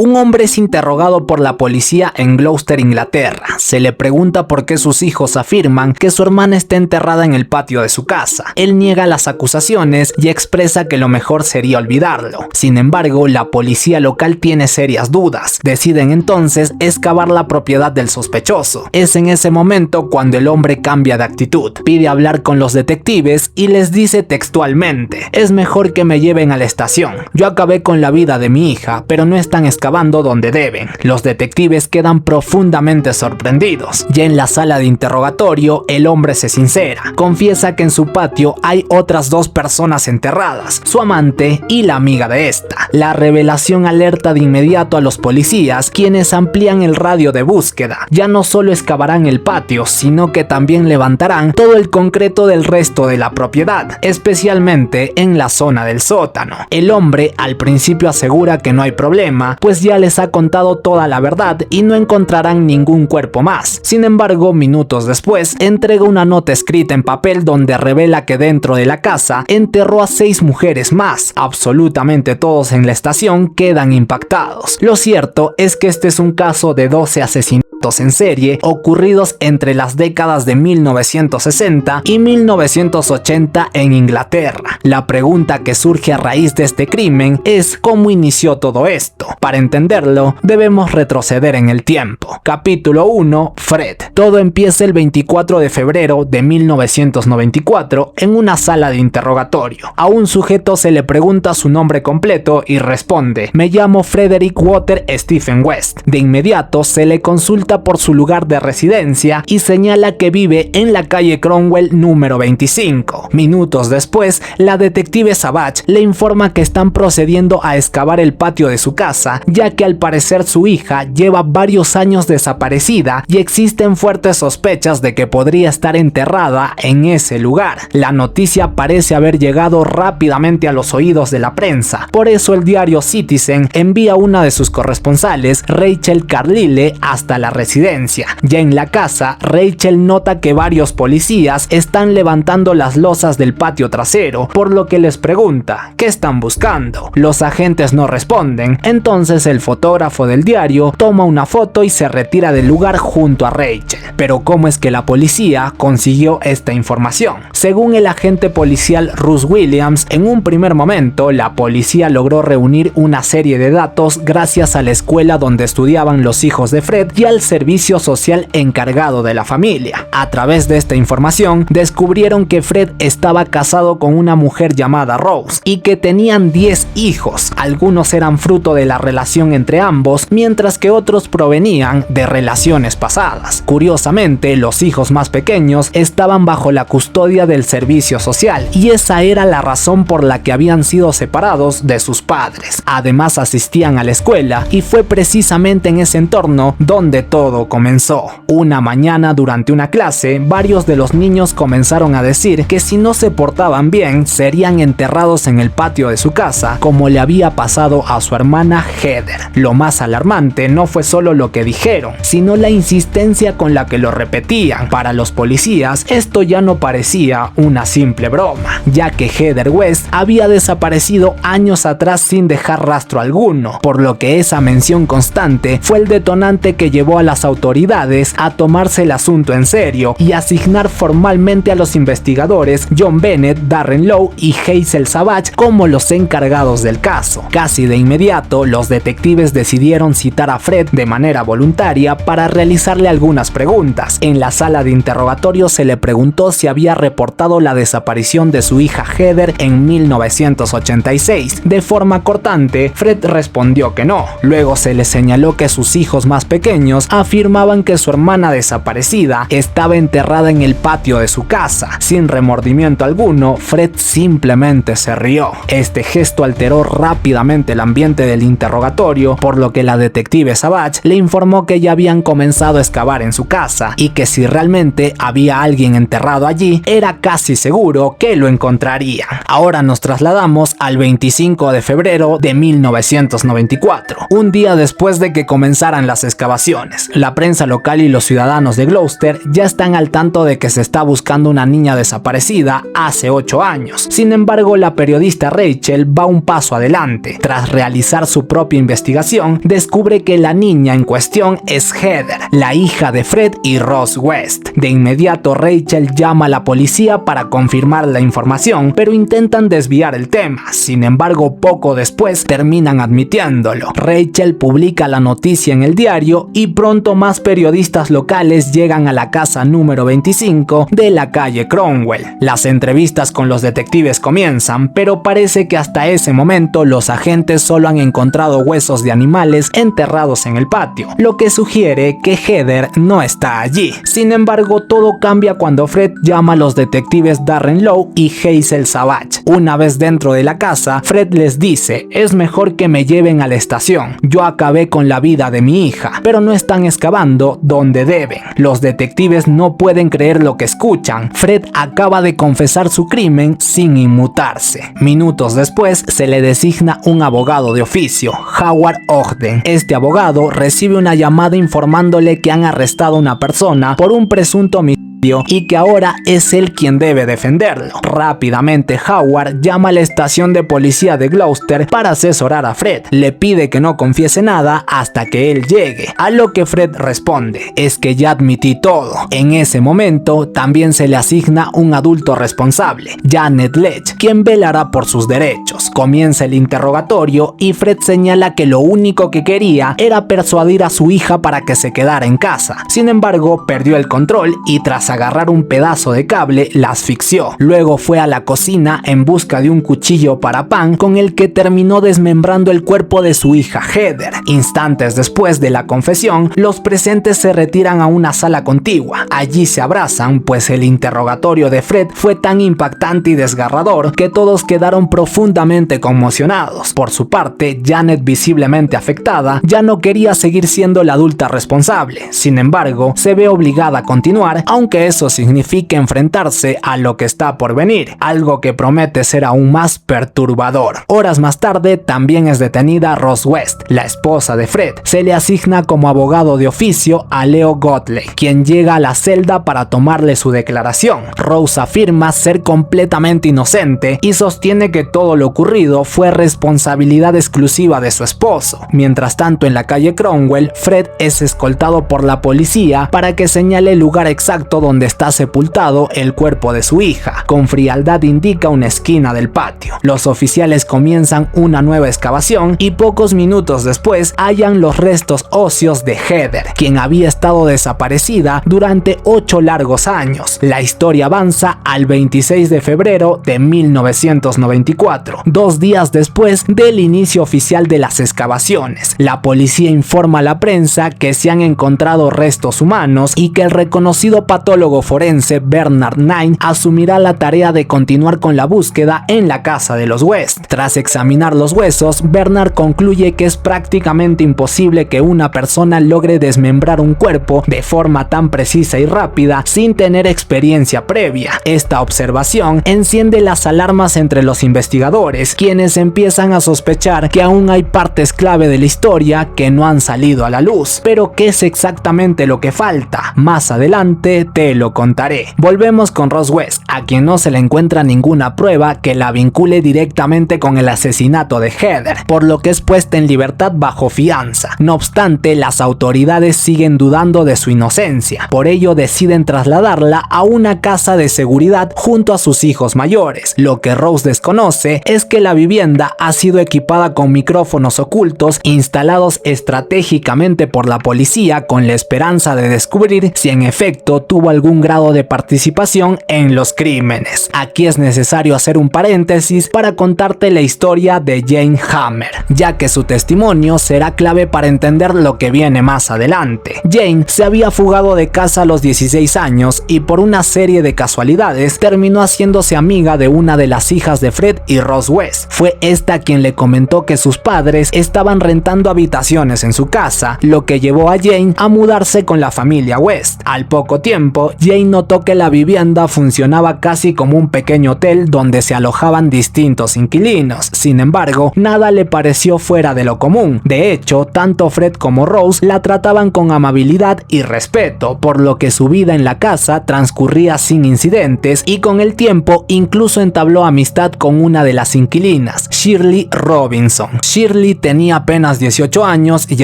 Un hombre es interrogado por la policía en Gloucester, Inglaterra. Se le pregunta por qué sus hijos afirman que su hermana está enterrada en el patio de su casa. Él niega las acusaciones y expresa que lo mejor sería olvidarlo. Sin embargo, la policía local tiene serias dudas. Deciden entonces excavar la propiedad del sospechoso. Es en ese momento cuando el hombre cambia de actitud. Pide hablar con los detectives y les dice textualmente: es mejor que me lleven a la estación. Yo acabé con la vida de mi hija, pero no están excavando donde deben. Los detectives quedan profundamente sorprendidos. Ya en la sala de interrogatorio, el hombre se sincera. Confiesa que en su patio hay otras dos personas enterradas, su amante y la amiga de esta. La revelación alerta de inmediato a los policías, quienes amplían el radio de búsqueda. Ya no solo excavarán el patio, sino que también levantarán todo el concreto del resto de la propiedad, especialmente en la zona del sótano. El hombre al principio asegura que no hay problema, pues ya les ha contado toda la verdad y no encontrarán ningún cuerpo más. Sin embargo, minutos después, entrega una nota escrita en papel donde revela que dentro de la casa enterró a 6 mujeres más. Absolutamente todos en la estación quedan impactados. Lo cierto es que este es un caso de 12 asesinatos en serie ocurridos entre las décadas de 1960 y 1980 en Inglaterra. La pregunta que surge a raíz de este crimen es ¿cómo inició todo esto? Para entenderlo, debemos retroceder en el tiempo. Capítulo 1. Fred. Todo empieza el 24 de febrero de 1994 en una sala de interrogatorio. A un sujeto se le pregunta su nombre completo y responde: me llamo Frederick Walter Stephen West. De inmediato se le consulta por su lugar de residencia y señala que vive en la calle Cromwell número 25. Minutos después, la detective Savage le informa que están procediendo a excavar el patio de su casa, ya que al parecer su hija lleva varios años desaparecida y existen fuertes sospechas de que podría estar enterrada en ese lugar. La noticia parece haber llegado rápidamente a los oídos de la prensa, por eso el diario Citizen envía una de sus corresponsales, Rachel Carlile, hasta la residencia. Ya en la casa, Rachel nota que varios policías están levantando las losas del patio trasero, por lo que les pregunta ¿qué están buscando? Los agentes no responden, entonces el fotógrafo del diario toma una foto y se retira del lugar junto a Rachel. Pero ¿cómo es que la policía consiguió esta información? Según el agente policial Russ Williams, en un primer momento la policía logró reunir una serie de datos gracias a la escuela donde estudiaban los hijos de Fred y al servicio social encargado de la familia. A través de esta información descubrieron que Fred estaba casado con una mujer llamada Rose y que tenían 10 hijos. Algunos eran fruto de la relación entre ambos, mientras que otros provenían de relaciones pasadas. Curiosamente, los hijos más pequeños estaban bajo la custodia del servicio social y esa era la razón por la que habían sido separados de sus padres. Además, asistían a la escuela y fue precisamente en ese entorno donde todo comenzó. Una mañana durante una clase, varios de los niños comenzaron a decir que si no se portaban bien, serían enterrados en el patio de su casa, como le había pasado a su hermana Heather. Lo más alarmante no fue solo lo que dijeron, sino la insistencia con la que lo repetían. Para los policías, esto ya no parecía una simple broma, ya que Heather West había desaparecido años atrás sin dejar rastro alguno, por lo que esa mención constante fue el detonante que llevó a las autoridades a tomarse el asunto en serio y asignar formalmente a los investigadores John Bennett, Darren Lowe y Hazel Savage como los encargados del caso. Casi de inmediato, los detectives decidieron citar a Fred de manera voluntaria para realizarle algunas preguntas. En la sala de interrogatorio se le preguntó si había reportado la desaparición de su hija Heather en 1986. De forma cortante, Fred respondió que no. Luego se le señaló que sus hijos más pequeños afirmaban que su hermana desaparecida estaba enterrada en el patio de su casa. Sin remordimiento alguno, Fred simplemente se rió. Este gesto alteró rápidamente el ambiente del interrogatorio, por lo que la detective Savage le informó que ya habían comenzado a excavar en su casa y que si realmente había alguien enterrado allí, era casi seguro que lo encontraría. Ahora nos trasladamos al 25 de febrero de 1994, un día después de que comenzaran las excavaciones. La prensa local y los ciudadanos de Gloucester ya están al tanto de que se está buscando una niña desaparecida hace 8 años. Sin embargo, la periodista Rachel va un paso adelante. Tras realizar su propia investigación, descubre que la niña en cuestión es Heather, la hija de Fred y Ross West. De inmediato Rachel llama a la policía para confirmar la información, pero intentan desviar el tema. Sin embargo, poco después terminan admitiéndolo. Rachel publica la noticia en el diario y pronto más periodistas locales llegan a la casa número 25 de la calle Cromwell. Las entrevistas con los detectives comienzan, pero parece que hasta ese momento los agentes solo han encontrado huesos de animales enterrados en el patio, lo que sugiere que Heather no está allí. Sin embargo, todo cambia cuando Fred llama a los detectives Darren Lowe y Hazel Savage. Una vez dentro de la casa, Fred les dice: es mejor que me lleven a la estación. Yo acabé con la vida de mi hija, pero no están excavando donde deben. Los detectives no pueden creer lo que escuchan. Fred acaba de confesar su crimen sin inmutarse. Minutos después se le designa un abogado de oficio, Howard Ogden. Este abogado recibe una llamada informándole que han arrestado a una persona por un presunto homicidio y que ahora es él quien debe defenderlo. Rápidamente Howard llama a la estación de policía de Gloucester para asesorar a Fred. Le pide que no confiese nada hasta que él llegue, a lo que Fred responde: es que ya admití todo. En ese momento también se le asigna un adulto responsable, Janet Lech, quien velará por sus derechos. Comienza el interrogatorio y Fred señala que lo único que quería era persuadir a su hija para que se quedara en casa. Sin embargo, perdió el control y tras agarrar un pedazo de cable la asfixió. Luego fue a la cocina en busca de un cuchillo para pan con el que terminó desmembrando el cuerpo de su hija Heather. Instantes después de la confesión, los presentes se retiran a una sala contigua. Allí se abrazan, pues el interrogatorio de Fred fue tan impactante y desgarrador que todos quedaron profundamente conmocionados. Por su parte, Janet, visiblemente afectada, ya no quería seguir siendo la adulta responsable. Sin embargo, se ve obligada a continuar, aunque eso significa enfrentarse a lo que está por venir, algo que promete ser aún más perturbador. Horas más tarde también es detenida Ross West, la esposa de Fred. Se le asigna como abogado de oficio a Leo Godley, quien llega a la celda para tomarle su declaración. Rose afirma ser completamente inocente y sostiene que todo lo ocurrido fue responsabilidad exclusiva de su esposo. Mientras tanto, en la calle Cromwell, Fred es escoltado por la policía para que señale el lugar exacto donde está sepultado el cuerpo de su hija. Con frialdad indica una esquina del patio. Los oficiales comienzan una nueva excavación y pocos minutos después hallan los restos óseos de Heather, quien había estado desaparecida durante 8 largos años. La historia avanza al 26 de febrero de 1994, 2 días después del inicio oficial de las excavaciones. La policía informa a la prensa que se han encontrado restos humanos y que el reconocido patólogo forense Bernard Knight asumirá la tarea de continuar con la búsqueda en la casa de los West. Tras examinar los huesos, Bernard concluye que es prácticamente imposible que una persona logre desmembrar un cuerpo de forma tan precisa y rápida sin tener experiencia previa. Esta observación enciende las alarmas entre los investigadores, quienes empiezan a sospechar que aún hay partes clave de la historia que no han salido a la luz. Pero ¿qué es exactamente lo que falta? Más adelante te lo contaré. Volvemos con Ross West, a quien no se le encuentra ninguna prueba que la vincule directamente con el asesinato de Heather, por lo que es puesta en libertad bajo fianza. No obstante, las autoridades siguen dudando de su inocencia. Por ello deciden trasladarla a una casa de seguridad junto a sus hijos mayores. Lo que Rose desconoce es que la vivienda ha sido equipada con micrófonos ocultos instalados estratégicamente por la policía con la esperanza de descubrir si en efecto tuvo algún grado de participación en los crímenes. Aquí es necesario hacer un paréntesis para contarte la historia de Jane Hammer, ya que su testimonio será clave para entender lo que viene más adelante. Jane se había fugado de casa a los 16 años y por una serie de casualidades terminó haciéndose amiga de una de las hijas de Fred y Ross West. Fue esta quien le comentó que sus padres estaban rentando habitaciones en su casa, lo que llevó a Jane a mudarse con la familia West. Al poco tiempo, tiempo, Jane notó que la vivienda funcionaba casi como un pequeño hotel donde se alojaban distintos inquilinos. Sin embargo, nada le pareció fuera de lo común. De hecho, tanto Fred como Rose la trataban con amabilidad y respeto, por lo que su vida en la casa transcurría sin incidentes, y con el tiempo incluso entabló amistad con una de las inquilinas, Shirley Robinson. Shirley tenía apenas 18 años y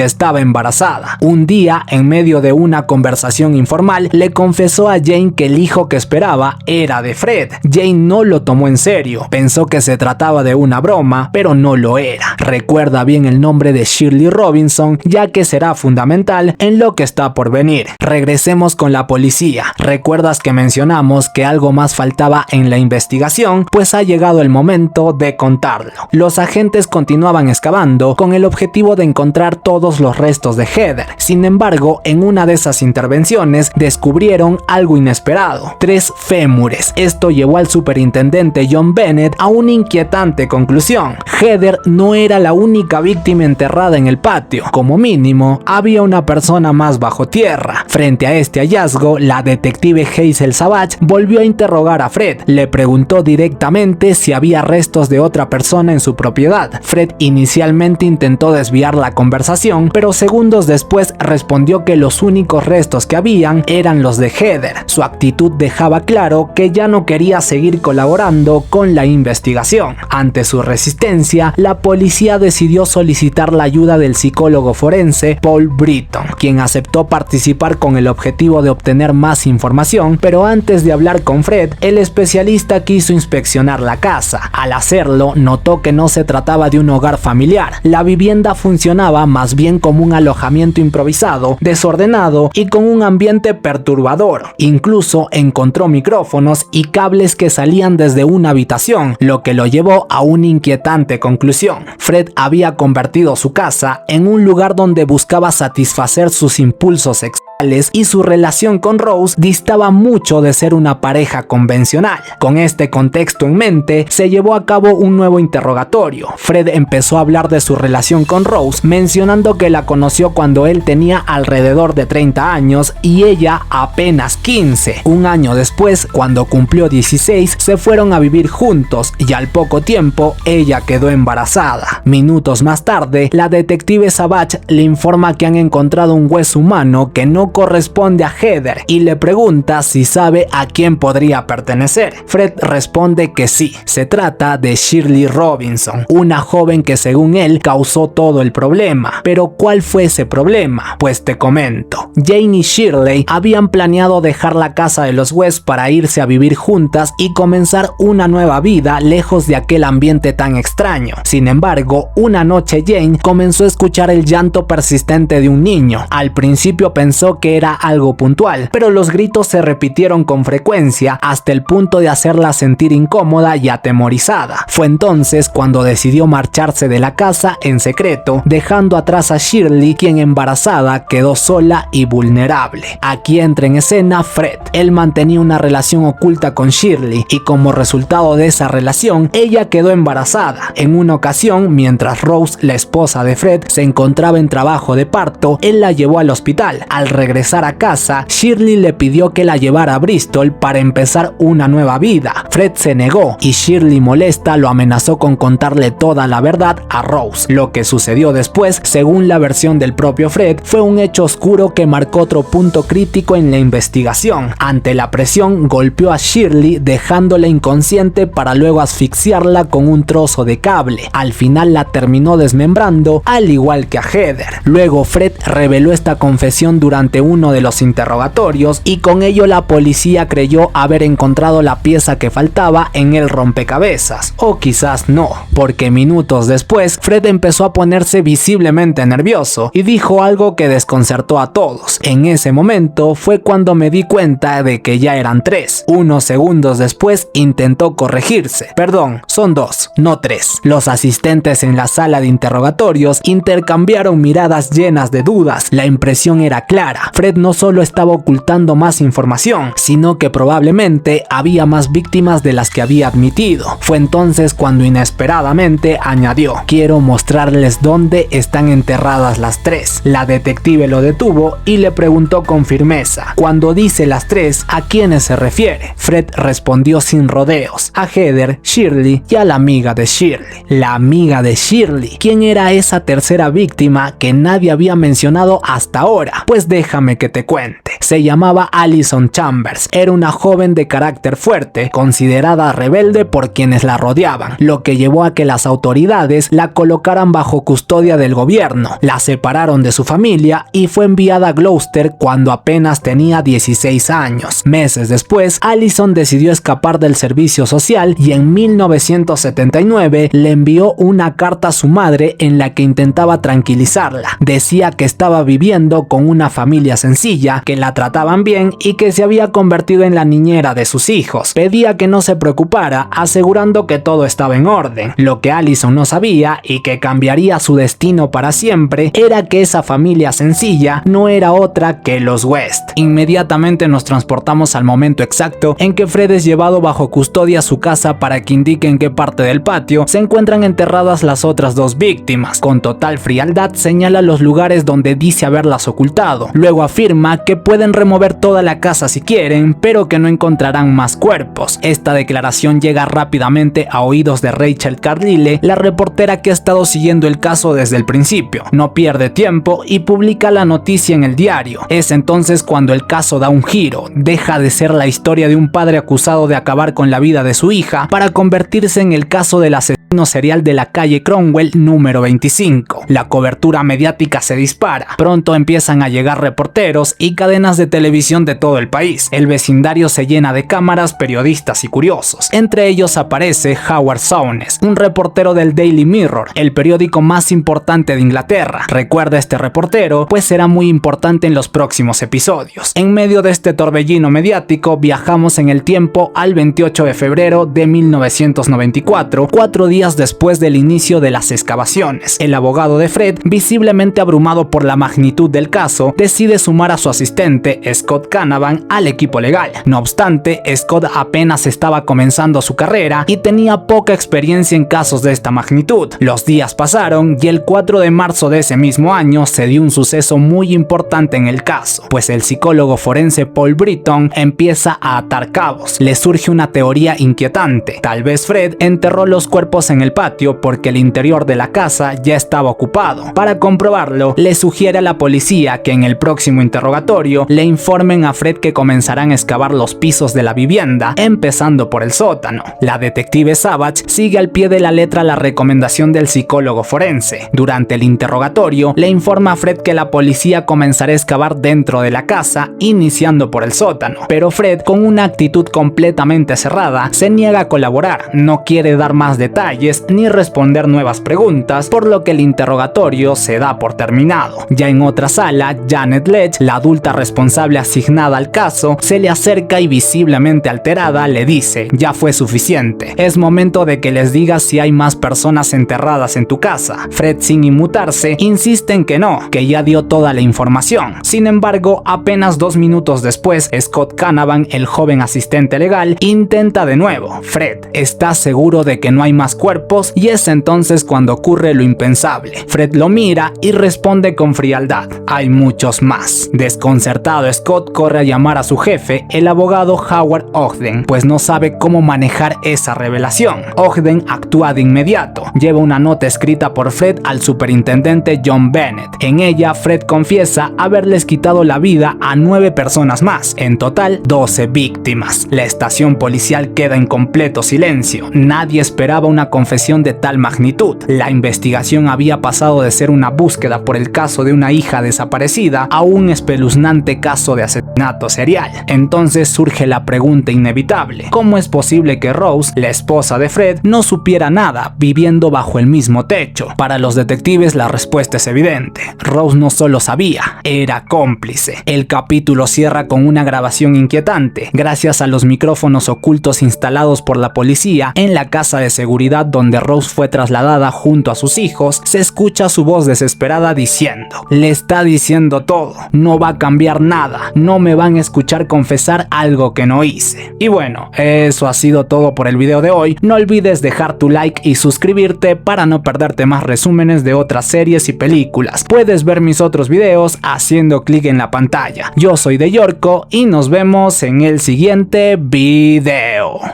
estaba embarazada. Un día, en medio de una conversación informal, le confesó a Jane que el hijo que esperaba era de Fred. Jane no lo tomó en serio, pensó que se trataba de una broma, pero no lo era. Recuerda bien el nombre de Shirley Robinson, ya que será fundamental en lo que está por venir. Regresemos con la policía. ¿Recuerdas que mencionamos que algo más faltaba en la investigación? Pues ha llegado el momento de contarlo. Los agentes continuaban excavando con el objetivo de encontrar todos los restos de Heather. Sin embargo, en una de esas intervenciones descubrieron algo inesperado: 3 fémures. Esto llevó al superintendente John Bennett a una inquietante conclusión. Heather no era la única víctima enterrada en el patio. Como mínimo, había una persona más bajo tierra. Frente a este hallazgo, la detective Hazel Savage volvió a interrogar a Fred. Le preguntó directamente si había restos de otra persona en su propiedad. Fred inicialmente intentó desviar la conversación, pero segundos después respondió que los únicos restos que habían eran los de Heather. Su actitud dejaba claro que ya no quería seguir colaborando con la investigación. Ante su resistencia, la policía decidió solicitar la ayuda del psicólogo forense Paul Britton, quien aceptó participar con el objetivo de obtener más información, pero antes de hablar con Fred, el especialista quiso inspeccionar la casa. Al hacerlo, notó que no se trataba de un hogar familiar. La vivienda funcionaba más bien como un alojamiento improvisado, desordenado y con un ambiente perturbador. Incluso encontró micrófonos y cables que salían desde una habitación, lo que lo llevó a una inquietante conclusión. Fred había convertido su casa en un lugar donde buscaba satisfacer sus impulsos sexuales, y su relación con Rose distaba mucho de ser una pareja convencional. Con este contexto en mente, se llevó a cabo un nuevo interrogatorio. Fred empezó a hablar de su relación con Rose, mencionando que la conoció cuando él tenía alrededor de 30 años y ella apenas 15. Un año después, cuando cumplió 16, se fueron a vivir juntos y al poco tiempo ella quedó embarazada. Minutos más tarde, la detective Savage le informa que han encontrado un hueso humano que no corresponde a Heather y le pregunta si sabe a quién podría pertenecer. Fred responde que sí, se trata de Shirley Robinson, una joven que según él causó todo el problema. Pero ¿cuál fue ese problema? Pues te comento. Jane y Shirley habían planeado dejar la casa de los West para irse a vivir juntas y comenzar una nueva vida lejos de aquel ambiente tan extraño. Sin embargo, una noche Jane comenzó a escuchar el llanto persistente de un niño. Al principio pensó que era algo puntual, pero los gritos se repitieron con frecuencia hasta el punto de hacerla sentir incómoda y atemorizada. Fue entonces cuando decidió marcharse de la casa en secreto, dejando atrás a Shirley, quien embarazada quedó sola y vulnerable. Aquí entra en escena Fred. Él mantenía una relación oculta con Shirley y como resultado de esa relación, ella quedó embarazada. En una ocasión, mientras Rose, la esposa de Fred, se encontraba en trabajo de parto, él la llevó al hospital. Al regresar a casa, Shirley le pidió que la llevara a Bristol para empezar una nueva vida. Fred se negó y Shirley, molesta, lo amenazó con contarle toda la verdad a Rose. Lo que sucedió después, según la versión del propio Fred, fue un hecho oscuro que marcó otro punto crítico en la investigación. Ante la presión, golpeó a Shirley dejándola inconsciente para luego asfixiarla con un trozo de cable. Al final la terminó desmembrando, al igual que a Heather. Luego Fred reveló esta confesión durante uno de los interrogatorios y con ello la policía creyó haber encontrado la pieza que faltaba en el rompecabezas. O quizás no, porque minutos después Fred empezó a ponerse visiblemente nervioso y dijo algo que desconcertó a todos. En ese momento fue cuando me di cuenta de que ya eran 3. Unos segundos después intentó corregirse. Perdón, son 2, no 3. Los asistentes en la sala de interrogatorios intercambiaron miradas llenas de dudas. La impresión era clara. Fred no solo estaba ocultando más información, sino que probablemente había más víctimas de las que había admitido. Fue entonces cuando inesperadamente añadió: quiero mostrarles dónde están enterradas las tres. La detective lo detuvo y le preguntó con firmeza: cuando dice las tres, ¿a quiénes se refiere? Fred respondió sin rodeos: a Heather, Shirley y a la amiga de Shirley. La amiga de Shirley. ¿Quién era esa tercera víctima que nadie había mencionado hasta ahora? Pues déjame que te cuente. Se llamaba Allison Chambers. Era una joven de carácter fuerte, considerada rebelde por quienes la rodeaban, lo que llevó a que las autoridades la colocaran bajo custodia del gobierno. La separaron de su familia y fue enviada a Gloucester cuando apenas tenía 16 años. Meses después, Allison decidió escapar del servicio social y en 1979 le envió una carta a su madre en la que intentaba tranquilizarla. Decía que estaba viviendo con una familia sencilla, que la trataban bien y que se había convertido en la niñera de sus hijos. Pedía que no se preocupara, asegurando que todo estaba en orden. Lo que Allison no sabía, y que cambiaría su destino para siempre, era que esa familia sencilla no era otra que los West. Inmediatamente nos transportamos al momento exacto en que Fred es llevado bajo custodia a su casa para que indique en qué parte del patio se encuentran enterradas las otras dos víctimas. Con total frialdad señala los lugares donde dice haberlas ocultado. Luego afirma que pueden remover toda la casa si quieren, pero que no encontrarán más cuerpos. Esta declaración llega rápidamente a oídos de Rachel Carlile, la reportera que ha estado siguiendo el caso desde el principio. No pierde tiempo y publica la noticia en el diario. Es entonces cuando el caso da un giro. Deja de ser la historia de un padre acusado de acabar con la vida de su hija para convertirse en el caso del asesino serial de la calle Cromwell número 25. La cobertura mediática se dispara. Pronto empiezan a llegar reporteros y cadenas de televisión de todo el país. El vecindario se llena de cámaras, periodistas y curiosos. Entre ellos aparece Howard Souness, un reportero del Daily Mirror, el periódico más importante de Inglaterra. Recuerda este reportero, pues será muy importante en los próximos episodios. En medio de este torbellino mediático, viajamos en el tiempo al 28 de febrero de 1994, 4 días después del inicio de las excavaciones. El abogado de Fred, visiblemente abrumado por la magnitud del caso, decide sumar a su asistente, Scott Canavan, al equipo legal. No obstante, Scott apenas estaba comenzando su carrera y tenía poca experiencia en casos de esta magnitud. Los días pasaron y el 4 de marzo de ese mismo año se dio un suceso muy importante en el caso, pues el psicólogo forense Paul Britton empieza a atar cabos. Le surge una teoría inquietante. Tal vez Fred enterró los cuerpos en el patio porque el interior de la casa ya estaba ocupado. Para comprobarlo, le sugiere a la policía que en el próximo interrogatorio le informen a Fred que comenzarán a excavar los pisos de la vivienda, empezando por el sótano. La detective Savage sigue al pie de la letra la recomendación del psicólogo forense. Durante el interrogatorio, le informa a Fred que la policía comenzará a excavar dentro de la casa, iniciando por el sótano. Pero Fred, con una actitud completamente cerrada, se niega a colaborar. No quiere dar más detalles ni responder nuevas preguntas, por lo que el interrogatorio se da por terminado. Ya en otra sala, Janet Ledge, la adulta responsable asignada al caso, se le acerca y visiblemente alterada le dice: ya fue suficiente, es momento de que les digas si hay más personas enterradas en tu casa. Fred, sin inmutarse, insiste en que no, que ya dio toda la información. Sin embargo, apenas 2 minutos después, Scott Canavan, el joven asistente legal, intenta de nuevo: Fred, ¿estás seguro de que no hay más cuerpos? Y es entonces cuando ocurre lo impensable. Fred lo mira y responde con frialdad: hay muchos más. Desconcertado, Scott corre a llamar a su jefe, el abogado Howard Ogden, pues no sabe cómo manejar esa revelación. Ogden actúa de inmediato. Lleva una nota escrita por Fred al superintendente John Bennett. En ella, Fred confiesa haberles quitado la vida a 9 personas más, en total 12 víctimas. La estación policial queda en completo silencio. Nadie esperaba una confesión de tal magnitud. La investigación había pasado de ser una búsqueda por el caso de una hija desaparecida a un espeluznante caso de asesinato serial. Entonces surge la pregunta inevitable: ¿cómo es posible que Rose, la esposa de Fred, no supiera nada viviendo bajo el mismo techo? Para los detectives la respuesta es evidente. Rose no solo sabía, era cómplice. El capítulo cierra con una grabación inquietante. Gracias a los micrófonos ocultos instalados por la policía en la casa de seguridad donde Rose fue trasladada junto a sus hijos, se escucha su voz desesperada diciendo: le está diciendo todo, no va a cambiar nada, no me van a escuchar confesar algo que no hice. Y bueno, eso ha sido todo por el video de hoy. No olvides dejar tu like y suscribirte para no perderte más resúmenes de otras series y películas. Puedes ver mis otros videos haciendo clic en la pantalla. Yo soy de Yorko y nos vemos en el siguiente video.